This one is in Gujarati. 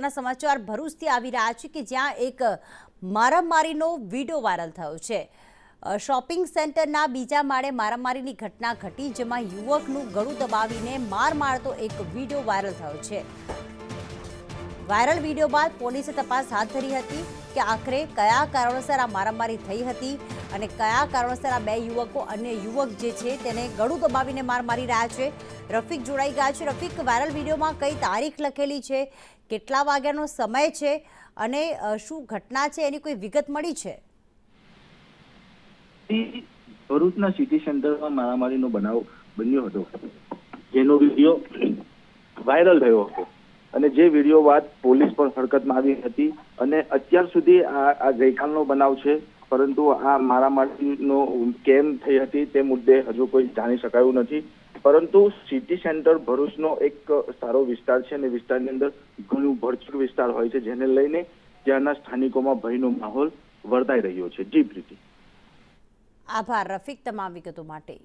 મહત્વના સમાચાર ભરૂચથી આવી રહ્યા છે કે જ્યાં એક મારામારીનો વિડીયો વાયરલ થયો છે। શોપિંગ સેન્ટરના બીજા માળે મારામારીની ઘટના ઘટી, જેમાં યુવકનું ગળું દબાવીને માર મારતો એક વિડીયો વાયરલ થયો છે। વાયરલ વિડીયો બાદ પોલીસે તપાસ હાથ ધરી હતી કે આખરે કયા કારણોસર આ મારામારી થઈ હતી અને કયા કારણોસર આ બે યુવકો અન્ય યુવક જે છે તેને ગળું દબાવીને માર મારી રહ્યા છે। રફીક જોડાઈ ગયા છે। રફીક, વાયરલ વિડીયોમાં કઈ તારીખ લખેલી છે, કેટલા વાગ્યાનો સમય છે અને શું ઘટના છે એની કોઈ વિગત મળી છે? ભરૂચના સિટી સેન્ટરમાં મારામારીનો બનાવ બન્યો હતો, જેનો વિડીયો વાયરલ થયો હતો અને જે વિડીયો બાદ પોલીસ પણ હરકતમાં આવી હતી અને અત્યાર સુધી આ ગઈકાલનો બનાવ છે, પરંતુ આ મારામારીનો કેમ થઈ હતી તે મુદ્દે હજુ કોઈ જાણી શકાયું નથી। પરંતુ સિટી સેન્ટર ભરૂચનો એક સારો વિસ્તાર છે અને વિસ્તારની અંદર ઘણું ભરચક વિસ્તાર હોય છે, જેને લઈને ત્યાંના સ્થાનિકોમાં ભયનો માહોલ વર્તાઈ રહ્યો છે। જી પ્રીતિ, આભાર રફીક તમામ વિગતો માટે।